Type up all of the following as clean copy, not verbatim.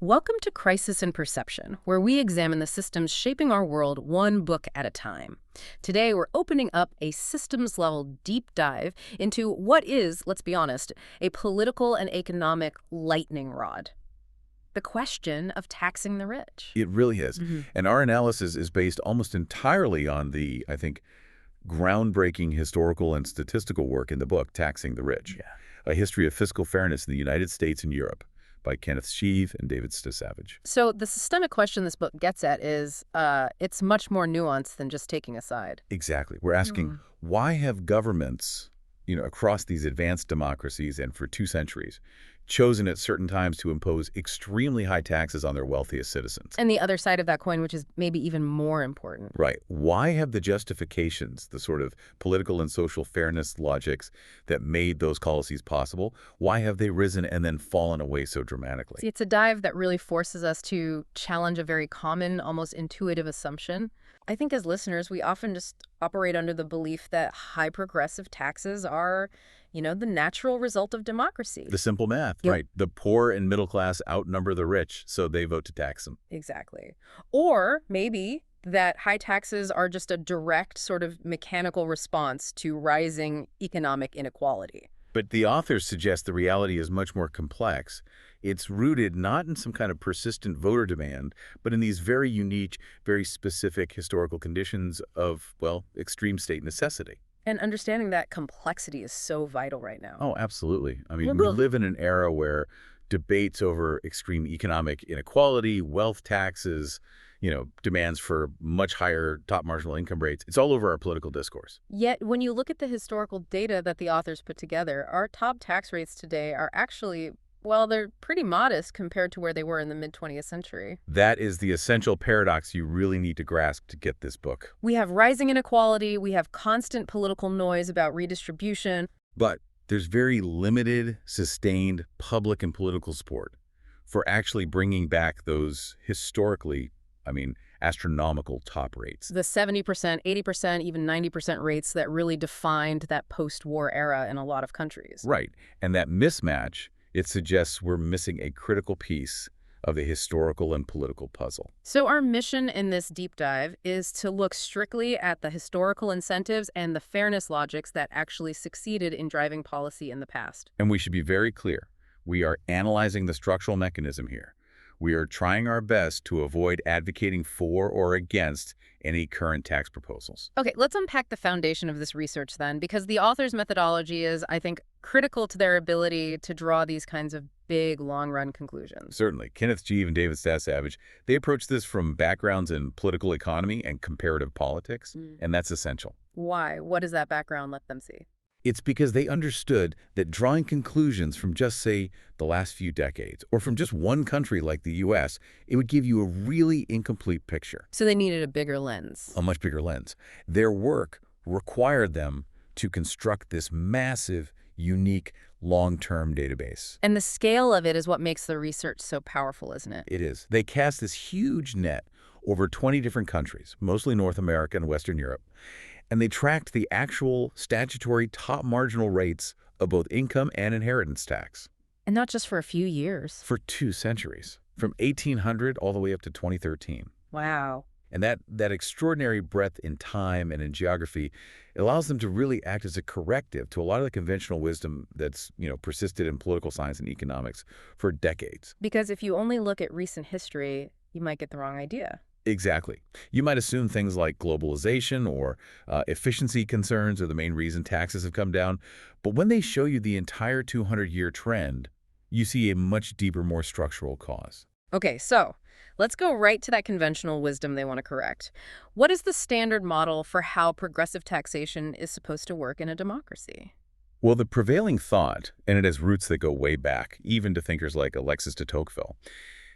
Welcome to Crisis in Perception, where we examine the systems shaping our world one book at a time. Today, we're opening up a systems-level deep dive into what is, let's be honest, a political and economic lightning rod. The question of taxing the rich. It really is. And our analysis is based almost entirely on the, I think, groundbreaking historical and statistical work in the book, Taxing the Rich, A History of Fiscal Fairness in the United States and Europe by Kenneth Scheve and David Stasavage. So the systemic question this book gets at is, it's much more nuanced than just taking a side. Exactly. We're asking, why have governments, across these advanced democracies and for 2 centuries, chosen at certain times to impose extremely high taxes on their wealthiest citizens? And the other side of that coin, which is maybe even more important. Right. Why have the justifications, the sort of political and social fairness logics that made those policies possible, why have they risen and then fallen away so dramatically? See, it's a dive that really forces us to challenge a very common, almost intuitive assumption. I think as listeners, we often just operate under the belief that high progressive taxes are, the natural result of democracy. The simple math, right? The poor and middle class outnumber the rich, so they vote to tax them. Exactly. Or maybe that high taxes are just a direct sort of mechanical response to rising economic inequality. But the authors suggest the reality is much more complex. It's rooted not in some kind of persistent voter demand, but in these very unique, very specific historical conditions of, extreme state necessity. And understanding that complexity is so vital right now. Oh, absolutely. I mean, we live in an era where debates over extreme economic inequality, wealth taxes, demands for much higher top marginal income rates, it's all over our political discourse. Yet, when you look at the historical data that the authors put together, our top tax rates today are actually, they're pretty modest compared to where they were in the mid-20th century. That is the essential paradox you really need to grasp to get this book. We have rising inequality, we have constant political noise about redistribution. But there's very limited, sustained public and political support for actually bringing back those historically, astronomical top rates. The 70%, 80%, even 90% rates that really defined that post-war era in a lot of countries. Right. And that mismatch, it suggests we're missing a critical piece of the historical and political puzzle. So our mission in this deep dive is to look strictly at the historical incentives and the fairness logics that actually succeeded in driving policy in the past. And we should be very clear. We are analyzing the structural mechanism here. We are trying our best to avoid advocating for or against any current tax proposals. Okay, let's unpack the foundation of this research then, because the author's methodology is, I think, critical to their ability to draw these kinds of big, long-run conclusions. Certainly. Kenneth Scheve and David Stasavage, they approach this from backgrounds in political economy and comparative politics, and that's essential. Why? What does that background let them see? It's because they understood that drawing conclusions from just, say, the last few decades, or from just one country like the U.S., it would give you a really incomplete picture. So they needed a bigger lens. A much bigger lens. Their work required them to construct this massive, unique, long-term database. And the scale of it is what makes the research so powerful, isn't it? It is. They cast this huge net over 20 different countries, mostly North America and Western Europe, and they tracked the actual statutory top marginal rates of both income and inheritance tax. And not just for a few years. For 2 centuries, from 1800 all the way up to 2013. Wow. And that extraordinary breadth in time and in geography allows them to really act as a corrective to a lot of the conventional wisdom that's, persisted in political science and economics for decades. Because if you only look at recent history, you might get the wrong idea. Exactly. You might assume things like globalization or efficiency concerns are the main reason taxes have come down. But when they show you the entire 200-year trend, you see a much deeper, more structural cause. Okay, so let's go right to that conventional wisdom they want to correct. What is the standard model for how progressive taxation is supposed to work in a democracy? Well, the prevailing thought, and it has roots that go way back, even to thinkers like Alexis de Tocqueville,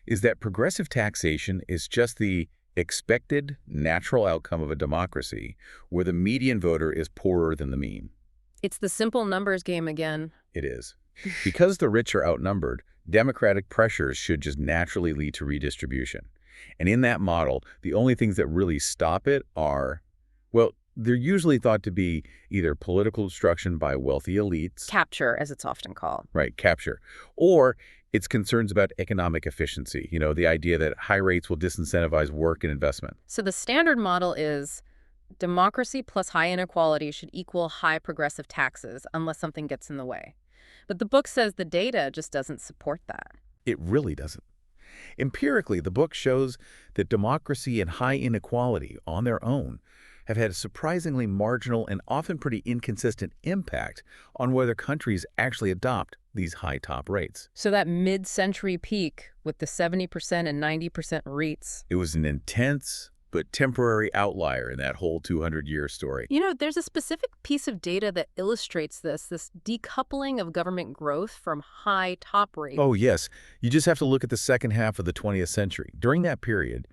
is that progressive taxation is just the expected natural outcome of a democracy where the median voter is poorer than the mean. It's the simple numbers game again. It is. Because the rich are outnumbered, democratic pressures should just naturally lead to redistribution. And in that model, the only things that really stop it are, they're usually thought to be either political obstruction by wealthy elites. Capture, as it's often called. Right, capture. Or It's concerns about economic efficiency, the idea that high rates will disincentivize work and investment. So the standard model is democracy plus high inequality should equal high progressive taxes unless something gets in the way. But the book says the data just doesn't support that. It really doesn't. Empirically, the book shows that democracy and high inequality on their own have had a surprisingly marginal and often pretty inconsistent impact on whether countries actually adopt these high top rates. So that mid-century peak with the 70% and 90% rates. It was an intense but temporary outlier in that whole 200-year story. There's a specific piece of data that illustrates this decoupling of government growth from high top rates. Oh, yes. You just have to look at the second half of the 20th century. During that period,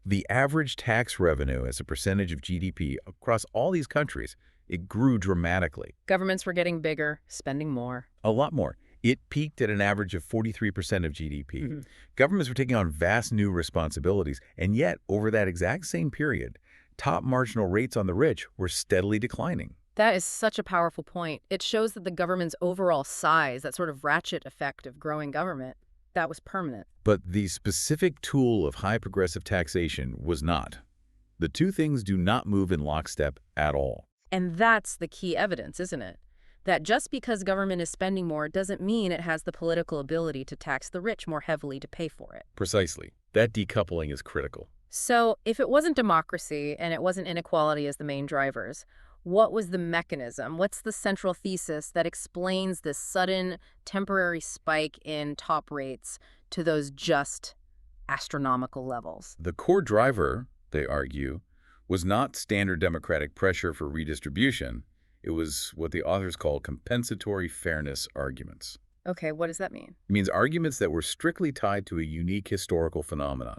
the average tax revenue as a percentage of GDP across all these countries, it grew dramatically. Governments were getting bigger, spending more. A lot more. It peaked at an average of 43% of GDP. Mm-hmm. Governments were taking on vast new responsibilities, and yet, over that exact same period, top marginal rates on the rich were steadily declining. That is such a powerful point. It shows that the government's overall size, that sort of ratchet effect of growing government, that was permanent. But the specific tool of high progressive taxation was not. The two things do not move in lockstep at all. And that's the key evidence, isn't it? That just because government is spending more doesn't mean it has the political ability to tax the rich more heavily to pay for it. Precisely. That decoupling is critical. So if it wasn't democracy and it wasn't inequality as the main drivers, what was the mechanism? What's the central thesis that explains this sudden temporary spike in top rates to those just astronomical levels? The core driver, they argue, was not standard democratic pressure for redistribution. It was what the authors call compensatory fairness arguments. Okay, what does that mean? It means arguments that were strictly tied to a unique historical phenomenon,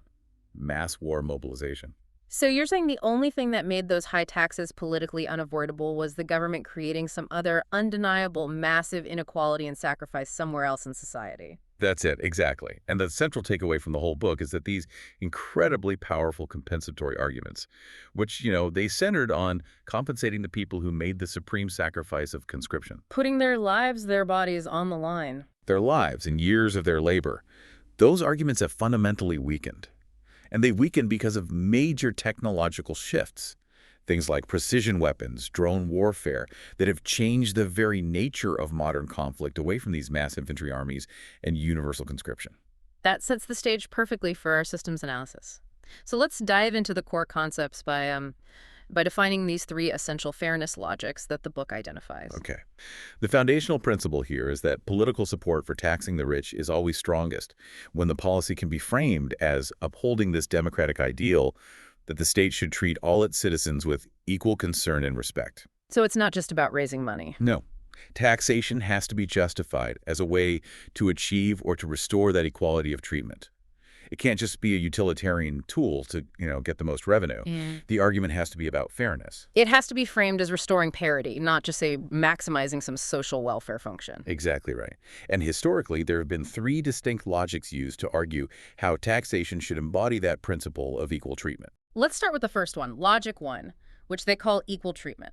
mass war mobilization. So you're saying the only thing that made those high taxes politically unavoidable was the government creating some other undeniable massive inequality and sacrifice somewhere else in society? That's it, exactly. And the central takeaway from the whole book is that these incredibly powerful compensatory arguments, which, they centered on compensating the people who made the supreme sacrifice of conscription. Putting their lives, their bodies on the line. Their lives and years of their labor. Those arguments have fundamentally weakened. And they've weakened because of major technological shifts. Things like precision weapons, drone warfare, that have changed the very nature of modern conflict away from these mass infantry armies and universal conscription. That sets the stage perfectly for our systems analysis. So let's dive into the core concepts by defining these three essential fairness logics that the book identifies. Okay. The foundational principle here is that political support for taxing the rich is always strongest when the policy can be framed as upholding this democratic ideal that the state should treat all its citizens with equal concern and respect. So it's not just about raising money. No. Taxation has to be justified as a way to achieve or to restore that equality of treatment. It can't just be a utilitarian tool to, get the most revenue. The argument has to be about fairness. It has to be framed as restoring parity, not just, say, maximizing some social welfare function. Exactly right. And historically, there have been three distinct logics used to argue how taxation should embody that principle of equal treatment. Let's start with the first one, logic one, which they call equal treatment.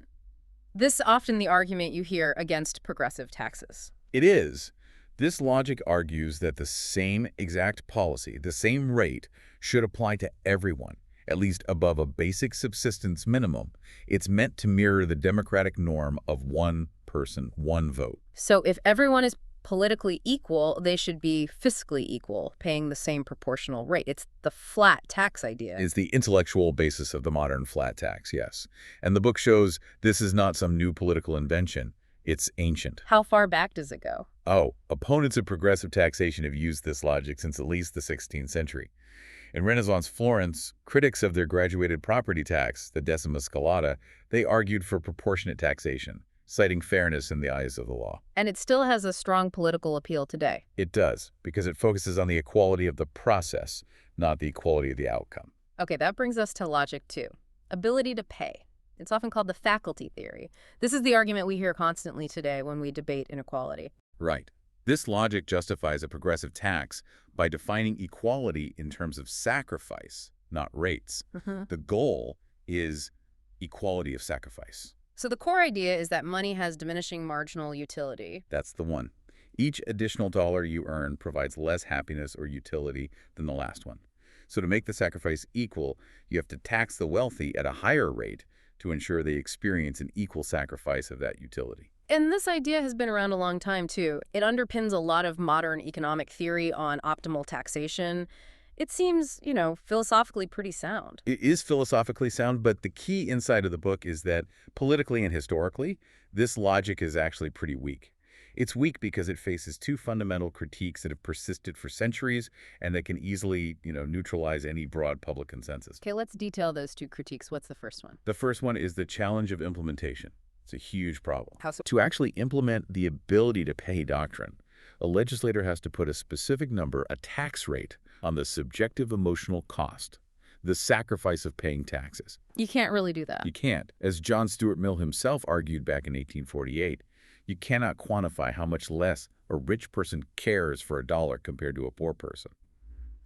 This is often the argument you hear against progressive taxes. It is. This logic argues that the same exact policy, the same rate, should apply to everyone, at least above a basic subsistence minimum. It's meant to mirror the democratic norm of one person, one vote. So if everyone is politically equal, they should be fiscally equal, paying the same proportional rate. It's the flat tax idea. Is the intellectual basis of the modern flat tax, yes. And the book shows this is not some new political invention. It's ancient. How far back does it go? Oh, opponents of progressive taxation have used this logic since at least the 16th century. In Renaissance Florence, critics of their graduated property tax, the decima scalata, they argued for proportionate taxation, citing fairness in the eyes of the law. And it still has a strong political appeal today. It does, because it focuses on the equality of the process, not the equality of the outcome. Okay, that brings us to logic two, ability to pay. It's often called the faculty theory. This is the argument we hear constantly today when we debate inequality. Right. This logic justifies a progressive tax by defining equality in terms of sacrifice, not rates. The goal is equality of sacrifice. So the core idea is that money has diminishing marginal utility. That's the one. Each additional dollar you earn provides less happiness or utility than the last one. So to make the sacrifice equal, you have to tax the wealthy at a higher rate to ensure they experience an equal sacrifice of that utility. And this idea has been around a long time, too. It underpins a lot of modern economic theory on optimal taxation. It seems, philosophically pretty sound. It is philosophically sound, but the key insight of the book is that politically and historically, this logic is actually pretty weak. It's weak because it faces two fundamental critiques that have persisted for centuries and that can easily, neutralize any broad public consensus. Okay, let's detail those two critiques. What's the first one? The first one is the challenge of implementation. It's a huge problem. How so? To actually implement the ability to pay doctrine, a legislator has to put a specific number, a tax rate, on the subjective emotional cost, the sacrifice of paying taxes. You can't really do that. You can't. As John Stuart Mill himself argued back in 1848, you cannot quantify how much less a rich person cares for a dollar compared to a poor person.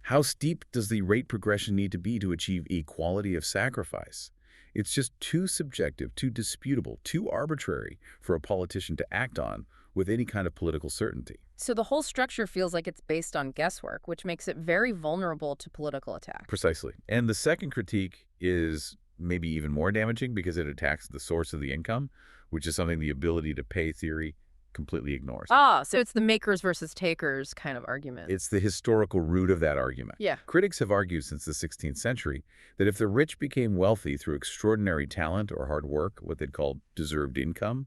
How steep does the rate progression need to be to achieve equality of sacrifice? It's just too subjective, too disputable, too arbitrary for a politician to act on with any kind of political certainty. So the whole structure feels like it's based on guesswork, which makes it very vulnerable to political attack. Precisely. And the second critique is maybe even more damaging because it attacks the source of the income, which is something the ability to pay theory completely ignores. So it's the makers versus takers kind of argument. It's the historical root of that argument. Yeah. Critics have argued since the 16th century that if the rich became wealthy through extraordinary talent or hard work, what they'd call deserved income,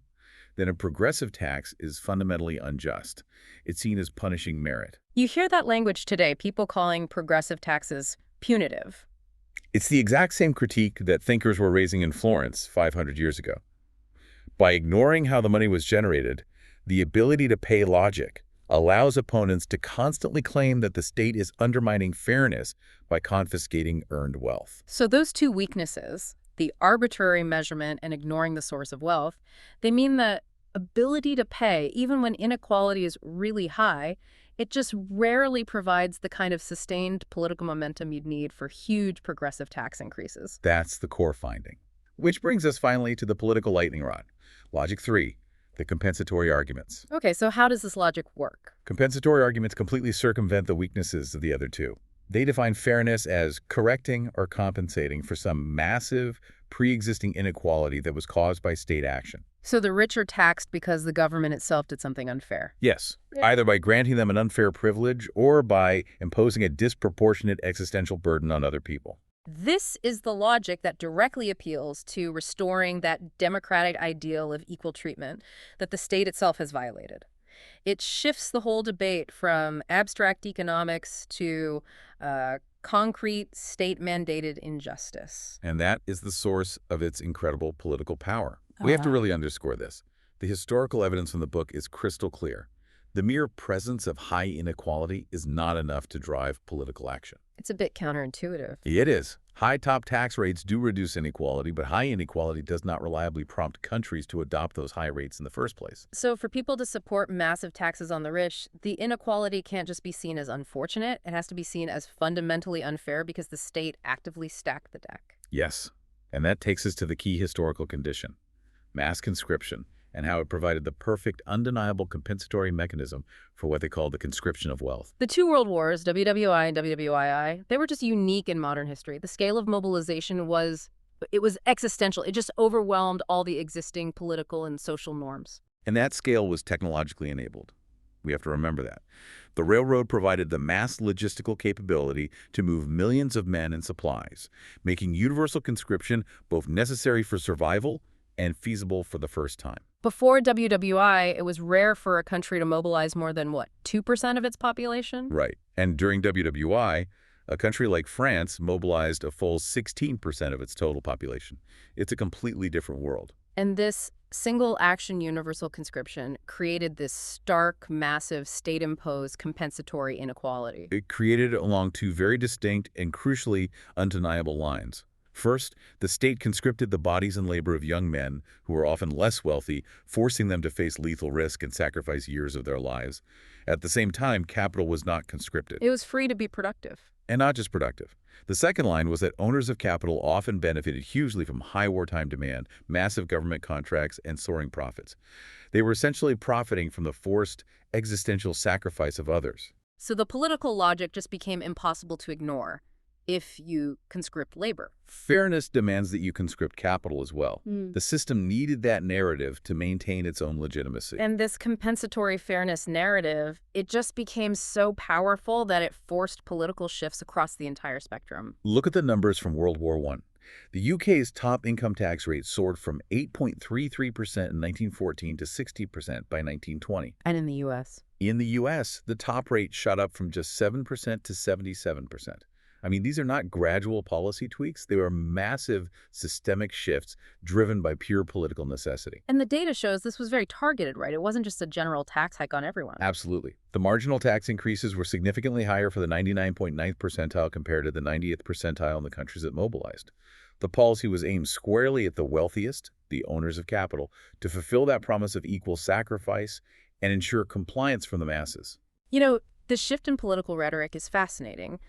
then a progressive tax is fundamentally unjust. It's seen as punishing merit. You hear that language today, people calling progressive taxes punitive. It's the exact same critique that thinkers were raising in Florence 500 years ago. By ignoring how the money was generated, the ability to pay logic allows opponents to constantly claim that the state is undermining fairness by confiscating earned wealth. So those two weaknesses, the arbitrary measurement and ignoring the source of wealth, they mean that ability to pay, even when inequality is really high, it just rarely provides the kind of sustained political momentum you'd need for huge progressive tax increases. That's the core finding. Which brings us finally to the political lightning rod. Logic 3, the compensatory arguments. Okay, so how does this logic work? Compensatory arguments completely circumvent the weaknesses of the other two. They define fairness as correcting or compensating for some massive, pre-existing inequality that was caused by state action. So the rich are taxed because the government itself did something unfair. Yes, either by granting them an unfair privilege or by imposing a disproportionate existential burden on other people. This is the logic that directly appeals to restoring that democratic ideal of equal treatment that the state itself has violated. It shifts the whole debate from abstract economics to concrete state-mandated injustice. And that is the source of its incredible political power. We have to really underscore this. The historical evidence from the book is crystal clear. The mere presence of high inequality is not enough to drive political action. It's a bit counterintuitive. It is. High top tax rates do reduce inequality, but high inequality does not reliably prompt countries to adopt those high rates in the first place. So for people to support massive taxes on the rich, the inequality can't just be seen as unfortunate. It has to be seen as fundamentally unfair because the state actively stacked the deck. Yes, and that takes us to the key historical condition, mass conscription, and how it provided the perfect, undeniable compensatory mechanism for what they call the conscription of wealth. The two world wars, WWI and WWII, they were just unique in modern history. The scale of mobilization was existential. It just overwhelmed all the existing political and social norms. And that scale was technologically enabled. We have to remember that. The railroad provided the mass logistical capability to move millions of men and supplies, making universal conscription both necessary for survival and feasible for the first time. Before WWI, it was rare for a country to mobilize more than, 2% of its population? Right. And during WWI, a country like France mobilized a full 16% of its total population. It's a completely different world. And this single-action universal conscription created this stark, massive, state-imposed compensatory inequality. It created along two very distinct and crucially undeniable lines. First, the state conscripted the bodies and labor of young men who were often less wealthy, forcing them to face lethal risk and sacrifice years of their lives. At the same time, capital was not conscripted. It was free to be productive. And not just productive. The second line was that owners of capital often benefited hugely from high wartime demand, massive government contracts, and soaring profits. They were essentially profiting from the forced existential sacrifice of others. So the political logic just became impossible to ignore if you conscript labor. Fairness demands that you conscript capital as well. Mm. The system needed that narrative to maintain its own legitimacy. And this compensatory fairness narrative, it just became so powerful that it forced political shifts across the entire spectrum. Look at the numbers from World War I. The UK's top income tax rate soared from 8.33% in 1914 to 60% by 1920. And in the U.S.? In the U.S., the top rate shot up from just 7% to 77%. I mean, these are not gradual policy tweaks. They were massive systemic shifts driven by pure political necessity. And the data shows this was very targeted, right? It wasn't just a general tax hike on everyone. Absolutely. The marginal tax increases were significantly higher for the 99.9th percentile compared to the 90th percentile in the countries that mobilized. The policy was aimed squarely at the wealthiest, the owners of capital, to fulfill that promise of equal sacrifice and ensure compliance from the masses. You know, the shift in political rhetoric is fascinating.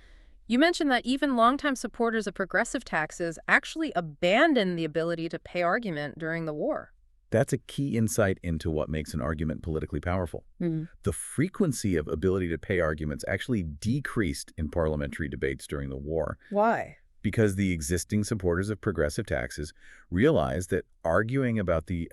You mentioned that even longtime supporters of progressive taxes actually abandoned the ability to pay argument during the war. That's a key insight into what makes an argument politically powerful. The frequency of ability to pay arguments actually decreased in parliamentary debates during the war. Why? Because the existing supporters of progressive taxes realized that arguing about the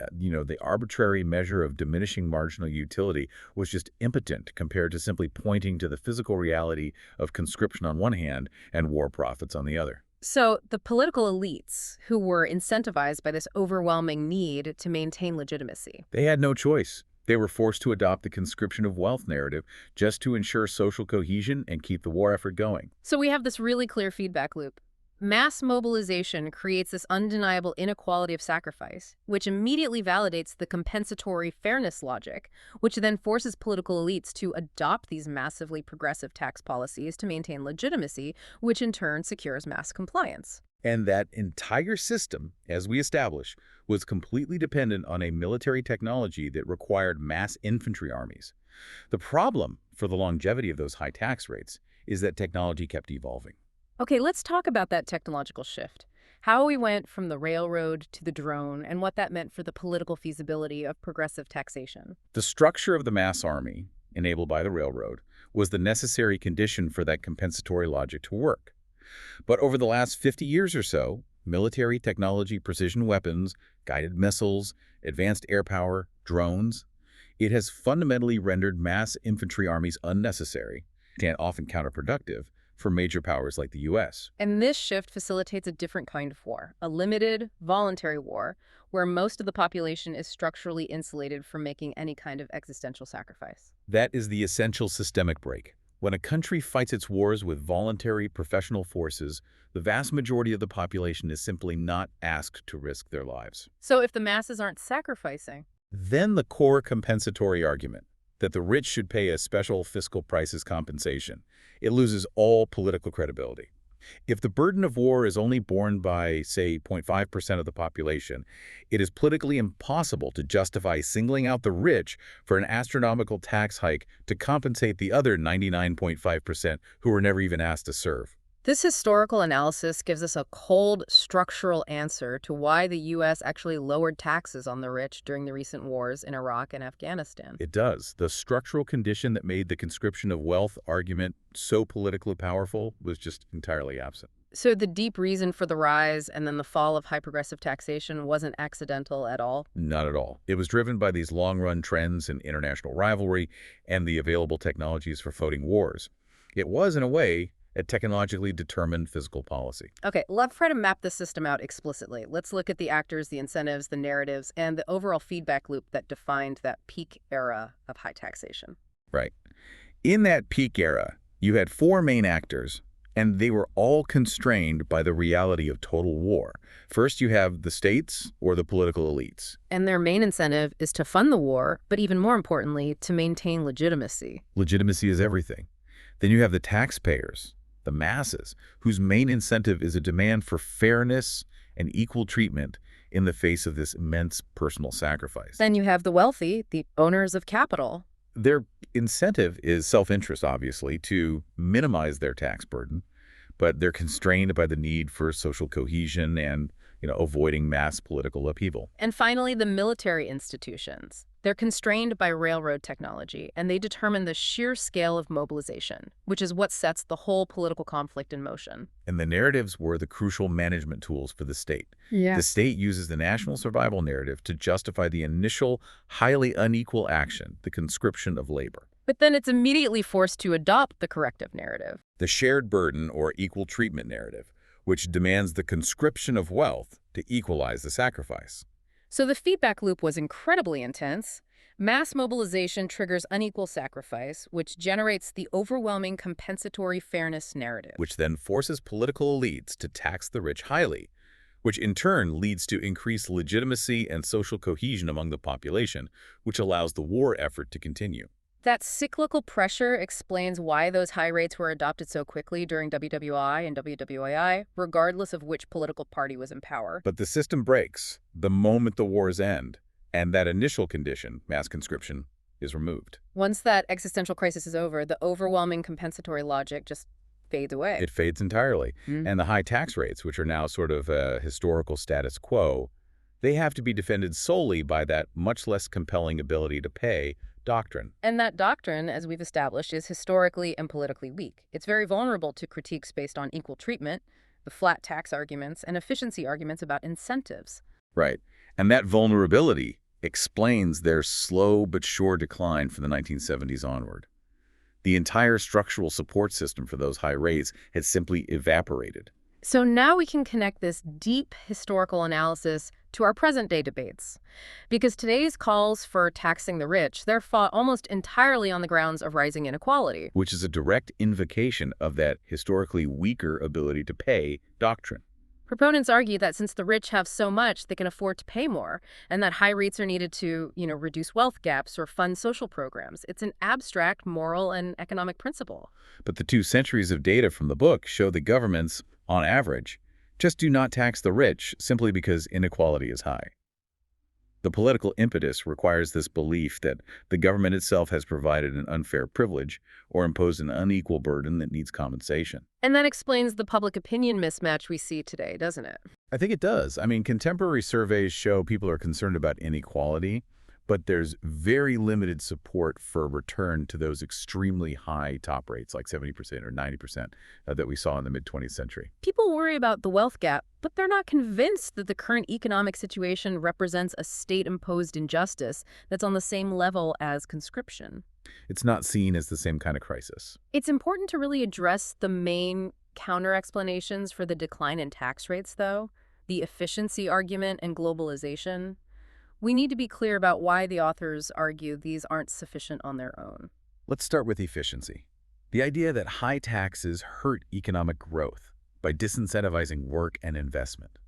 arbitrary measure of diminishing marginal utility was just impotent compared to simply pointing to the physical reality of conscription on one hand and war profits on the other. So the political elites, who were incentivized by this overwhelming need to maintain legitimacy, They had no choice. They were forced to adopt the conscription of wealth narrative just to ensure social cohesion and keep the war effort going. So we have this really clear feedback loop. Mass mobilization creates this undeniable inequality of sacrifice, which immediately validates the compensatory fairness logic, which then forces political elites to adopt these massively progressive tax policies to maintain legitimacy, which in turn secures mass compliance. And that entire system, as we establish, was completely dependent on a military technology that required mass infantry armies. The problem for the longevity of those high tax rates is that technology kept evolving. Okay, let's talk about that technological shift. How we went from the railroad to the drone and what that meant for the political feasibility of progressive taxation. The structure of the mass army, enabled by the railroad, was the necessary condition for that compensatory logic to work. But over the last 50 years or so, military technology, precision weapons, guided missiles, advanced air power, drones, it has fundamentally rendered mass infantry armies unnecessary and often counterproductive for major powers like the U.S. And this shift facilitates a different kind of war, a limited, voluntary war, where most of the population is structurally insulated from making any kind of existential sacrifice. That is the essential systemic break. When a country fights its wars with voluntary professional forces, the vast majority of the population is simply not asked to risk their lives. So if the masses aren't sacrificing, Then the core compensatory argument, that the rich should pay a special fiscal prices compensation, it loses all political credibility. If the burden of war is only borne by, say, 0.5% of the population, it is politically impossible to justify singling out the rich for an astronomical tax hike to compensate the other 99.5% who were never even asked to serve. this historical analysis gives us a cold, structural answer to why the U.S. actually lowered taxes on the rich during the recent wars in Iraq and Afghanistan. It does. The structural condition that made the conscription of wealth argument so politically powerful was just entirely absent. So the deep reason for the rise and then the fall of high progressive taxation wasn't accidental at all? Not at all. It was driven by these long-run trends in international rivalry and the available technologies for fighting wars. It was, in a way, a technologically determined fiscal policy. Okay, let's try to map the system out explicitly. Let's look at the actors, the incentives, the narratives, and the overall feedback loop that defined that peak era of high taxation. Right. In that peak era, you had four main actors, and they were all constrained by the reality of total war. First, you have the states or the political elites. And their main incentive is to fund the war, but even more importantly, to maintain legitimacy. Legitimacy is everything. Then you have the taxpayers, the masses, whose main incentive is a demand for fairness and equal treatment in the face of this immense personal sacrifice. Then you have the wealthy, the owners of capital. Their incentive is self-interest, obviously, to minimize their tax burden, but they're constrained by the need for social cohesion and, avoiding mass political upheaval. And finally, the military institutions. They're constrained by railroad technology, and they determine the sheer scale of mobilization, which is what sets the whole political conflict in motion. And the narratives were the crucial management tools for the state. Yeah. The state uses the national survival narrative to justify the initial, highly unequal action, the conscription of labor. But then it's immediately forced to adopt the corrective narrative. The shared burden or equal treatment narrative, which demands the conscription of wealth to equalize the sacrifice. So the feedback loop was incredibly intense. Mass mobilization triggers unequal sacrifice, which generates the overwhelming compensatory fairness narrative. Which then forces political elites to tax the rich highly, which in turn leads to increased legitimacy and social cohesion among the population, which allows the war effort to continue. That cyclical pressure explains why those high rates were adopted so quickly during WWI and WWII, regardless of which political party was in power. But the system breaks the moment the wars end, and that initial condition, mass conscription, is removed. Once that existential crisis is over, the overwhelming compensatory logic just fades away. It fades entirely. And the high tax rates, which are now sort of a historical status quo, they have to be defended solely by that much less compelling ability to pay doctrine. And that doctrine, as we've established, is historically and politically weak. It's very vulnerable to critiques based on equal treatment, the flat tax arguments, and efficiency arguments about incentives. Right. And that vulnerability explains their slow but sure decline from the 1970s onward. The entire structural support system for those high rates had simply evaporated. So now we can connect this deep historical analysis to our present-day debates. Because today's calls for taxing the rich, they're fought almost entirely on the grounds of rising inequality. Which is a direct invocation of that historically weaker ability to pay doctrine. Proponents argue that since the rich have so much, they can afford to pay more, and that high rates are needed to, reduce wealth gaps or fund social programs. It's an abstract moral and economic principle. But the 2 centuries of data from the book show that governments, on average, just do not tax the rich simply because inequality is high. The political impetus requires this belief that the government itself has provided an unfair privilege or imposed an unequal burden that needs compensation. And that explains the public opinion mismatch we see today, doesn't it? I think it does. I mean, contemporary surveys show people are concerned about inequality, but there's very limited support for a return to those extremely high top rates, like 70% or 90% that we saw in the mid-20th century. People worry about the wealth gap, but they're not convinced that the current economic situation represents a state-imposed injustice that's on the same level as conscription. It's not seen as the same kind of crisis. It's important to really address the main counter-explanations for the decline in tax rates, though, the efficiency argument and globalization. We need to be clear about why the authors argue these aren't sufficient on their own. Let's start with efficiency. The idea that high taxes hurt economic growth by disincentivizing work and investment.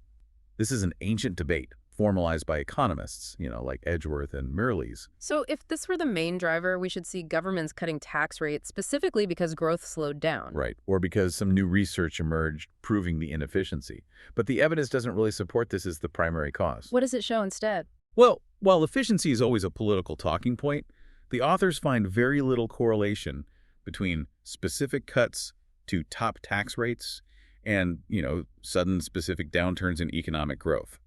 This is an ancient debate formalized by economists, like Edgeworth and Mirrlees. So if this were the main driver, we should see governments cutting tax rates specifically because growth slowed down. Right, or because some new research emerged proving the inefficiency. But the evidence doesn't really support this as the primary cause. What does it show instead? Well, while efficiency is always a political talking point, the authors find very little correlation between specific cuts to top tax rates and, sudden specific downturns in economic growth.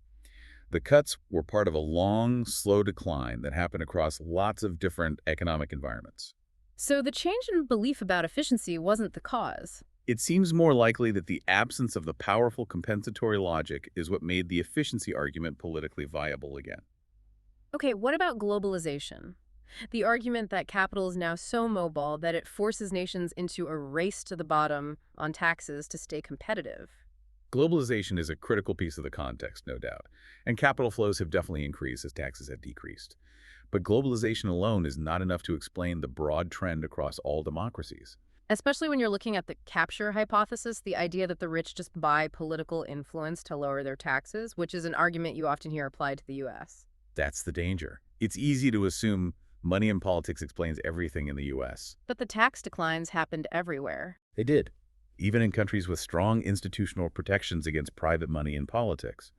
The cuts were part of a long, slow decline that happened across lots of different economic environments. So the change in belief about efficiency wasn't the cause. It seems more likely that the absence of the powerful compensatory logic is what made the efficiency argument politically viable again. Okay, what about globalization? The argument that capital is now so mobile that it forces nations into a race to the bottom on taxes to stay competitive. Globalization is a critical piece of the context, no doubt, and capital flows have definitely increased as taxes have decreased. But globalization alone is not enough to explain the broad trend across all democracies. Especially when you're looking at the capture hypothesis, the idea that the rich just buy political influence to lower their taxes, which is an argument you often hear applied to the U.S. That's the danger. It's easy to assume money in politics explains everything in the U.S. But the tax declines happened everywhere. They did. even in countries with strong institutional protections against private money in politics.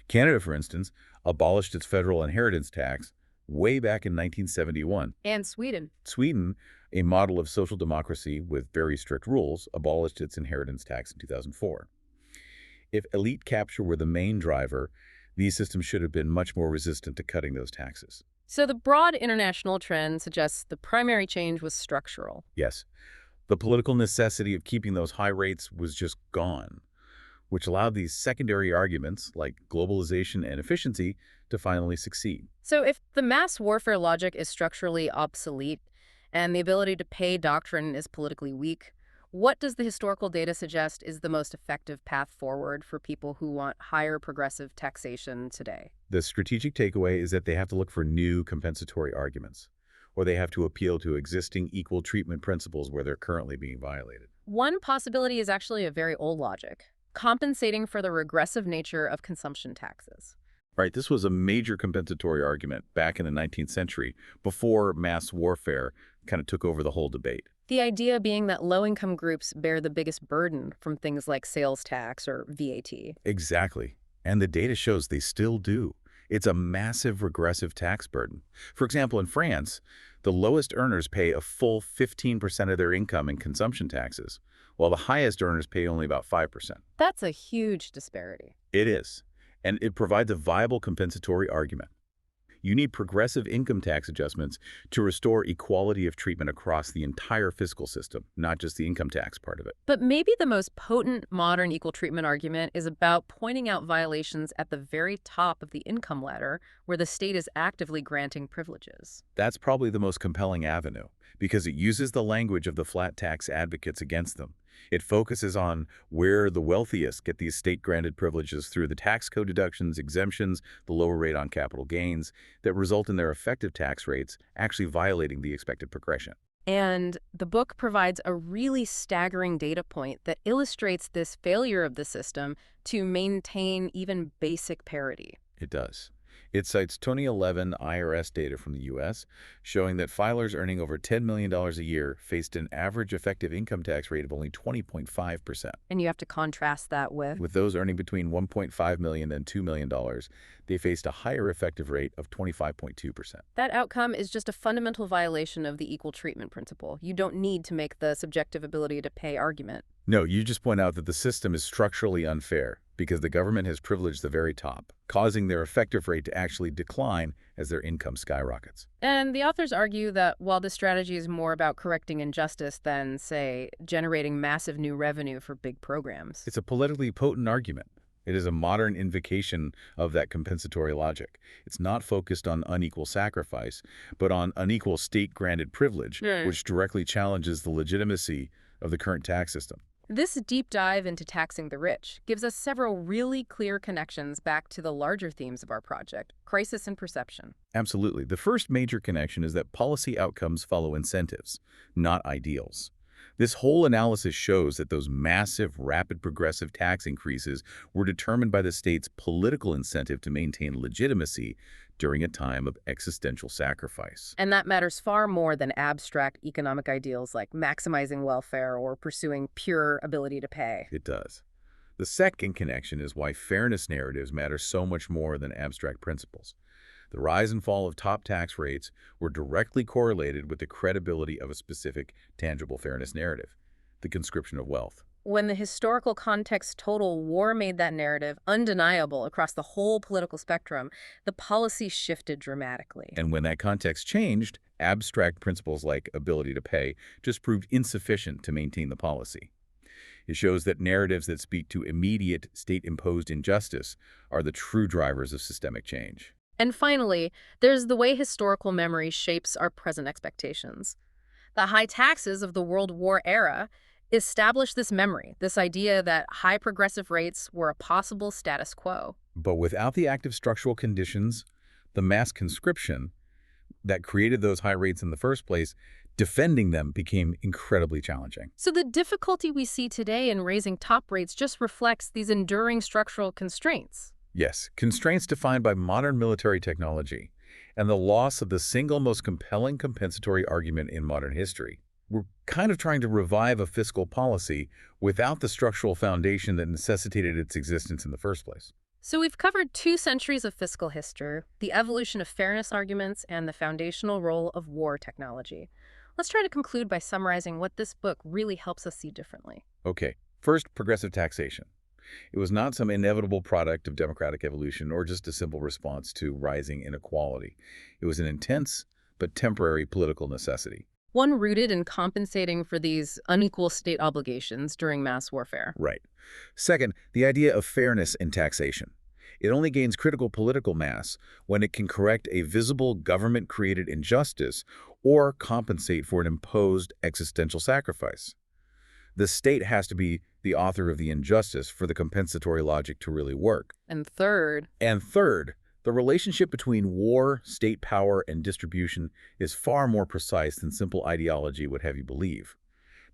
Canada, for instance, abolished its federal inheritance tax way back in 1971. And Sweden. Sweden, a model of social democracy with very strict rules, abolished its inheritance tax in 2004. If elite capture were the main driver, these systems should have been much more resistant to cutting those taxes. So the broad international trend suggests the primary change was structural. Yes, the political necessity of keeping those high rates was just gone, which allowed these secondary arguments, like globalization and efficiency, to finally succeed. So if the mass warfare logic is structurally obsolete and the ability to pay doctrine is politically weak, what does the historical data suggest is the most effective path forward for people who want higher progressive taxation today? The strategic takeaway is that they have to look for new compensatory arguments, or they have to appeal to existing equal treatment principles where they're currently being violated. One possibility is actually a very old logic, compensating for the regressive nature of consumption taxes. Right, this was a major compensatory argument back in the 19th century, before mass warfare kind of took over the whole debate. The idea being that low-income groups bear the biggest burden from things like sales tax or VAT. Exactly. And the data shows they still do. It's a massive regressive tax burden. For example, in France, the lowest earners pay a full 15% of their income in consumption taxes, while the highest earners pay only about 5%. That's a huge disparity. It is. And it provides a viable compensatory argument. You need progressive income tax adjustments to restore equality of treatment across the entire fiscal system, not just the income tax part of it. But maybe the most potent modern equal treatment argument is about pointing out violations at the very top of the income ladder, where the state is actively granting privileges. That's probably the most compelling avenue, because it uses the language of the flat tax advocates against them. It focuses on where the wealthiest get these state-granted privileges through the tax code deductions, exemptions, the lower rate on capital gains that result in their effective tax rates actually violating the expected progression. And the book provides a really staggering data point that illustrates this failure of the system to maintain even basic parity. It does. It cites 2011 IRS data from the U.S. showing that filers earning over $10 million a year faced an average effective income tax rate of only 20.5%. And you have to contrast that with? With those earning between $1.5 million and $2 million, they faced a higher effective rate of 25.2%. That outcome is just a fundamental violation of the equal treatment principle. You don't need to make the subjective ability to pay argument. No, you just point out that the system is structurally unfair because the government has privileged the very top, causing their effective rate to actually decline as their income skyrockets. And the authors argue that while this strategy is more about correcting injustice than, say, generating massive new revenue for big programs. It's a politically potent argument. It is a modern invocation of that compensatory logic. It's not focused on unequal sacrifice, but on unequal state-granted privilege, which directly challenges the legitimacy of the current tax system. This deep dive into taxing the rich gives us several really clear connections back to the larger themes of our project, crisis and perception. Absolutely. The first major connection is that policy outcomes follow incentives, not ideals. This whole analysis shows that those massive, rapid progressive tax increases were determined by the state's political incentive to maintain legitimacy during a time of existential sacrifice. And that matters far more than abstract economic ideals like maximizing welfare or pursuing pure ability to pay. It does. The second connection is why fairness narratives matter so much more than abstract principles. The rise and fall of top tax rates were directly correlated with the credibility of a specific tangible fairness narrative, the conscription of wealth. When the historical context total war made that narrative undeniable across the whole political spectrum, the policy shifted dramatically. And when that context changed, abstract principles like ability to pay just proved insufficient to maintain the policy. It shows that narratives that speak to immediate state-imposed injustice are the true drivers of systemic change. And finally, there's the way historical memory shapes our present expectations. The high taxes of the World War era established this memory, this idea that high progressive rates were a possible status quo. But without the active structural conditions, the mass conscription that created those high rates in the first place, defending them became incredibly challenging. So the difficulty we see today in raising top rates just reflects these enduring structural constraints. Yes, constraints defined by modern military technology and the loss of the single most compelling compensatory argument in modern history, We're kind of trying to revive a fiscal policy without the structural foundation that necessitated its existence in the first place. So we've covered 2 centuries of fiscal history, the evolution of fairness arguments, and the foundational role of war technology. Let's try to conclude by summarizing what this book really helps us see differently. Okay, first, progressive taxation. It was not some inevitable product of democratic evolution or just a simple response to rising inequality. It was an intense but temporary political necessity. One rooted in compensating for these unequal state obligations during mass warfare. Right. Second, the idea of fairness in taxation. It only gains critical political mass when it can correct a visible government-created injustice or compensate for an imposed existential sacrifice. The state has to be the author of the injustice for the compensatory logic to really work. And third, And third, the relationship between war, state power, and distribution is far more precise than simple ideology would have you believe.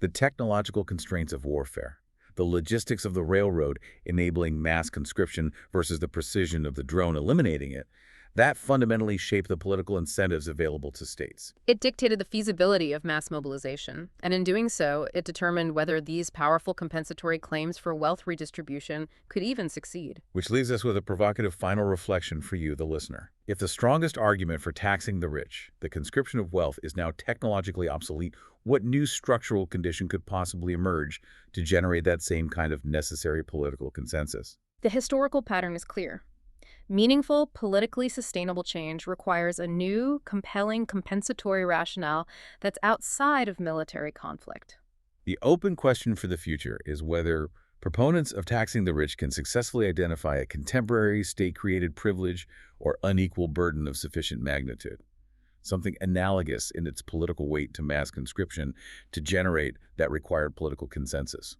The technological constraints of warfare, the logistics of the railroad enabling mass conscription versus the precision of the drone eliminating it, that fundamentally shaped the political incentives available to states. it dictated the feasibility of mass mobilization, and in doing so, it determined whether these powerful compensatory claims for wealth redistribution could even succeed. Which leaves us with a provocative final reflection for you, the listener. If the strongest argument for taxing the rich, the conscription of wealth, is now technologically obsolete, what new structural condition could possibly emerge to generate that same kind of necessary political consensus? The historical pattern is clear. Meaningful, politically sustainable change requires a new, compelling compensatory rationale that's outside of military conflict. The open question for the future is whether proponents of taxing the rich can successfully identify a contemporary state-created privilege or unequal burden of sufficient magnitude, something analogous in its political weight to mass conscription to generate that required political consensus.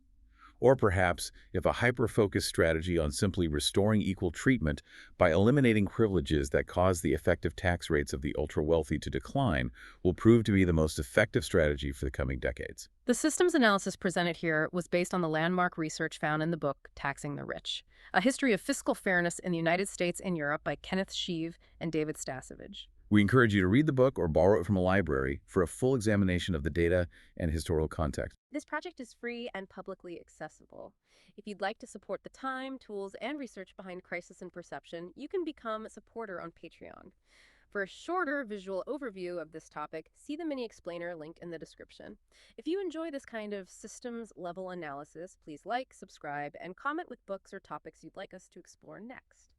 Or perhaps if a hyper-focused strategy on simply restoring equal treatment by eliminating privileges that cause the effective tax rates of the ultra-wealthy to decline will prove to be the most effective strategy for the coming decades. The systems analysis presented here was based on the landmark research found in the book Taxing the Rich, A History of Fiscal Fairness in the United States and Europe by Kenneth Scheve and David Stasavage. We encourage you to read the book or borrow it from a library for a full examination of the data and historical context. This project is free and publicly accessible. If you'd like to support the time, tools, and research behind Crisis and Perception, you can become a supporter on Patreon. For a shorter visual overview of this topic, see the mini explainer link in the description. If you enjoy this kind of systems-level analysis, please like, subscribe, and comment with books or topics you'd like us to explore next.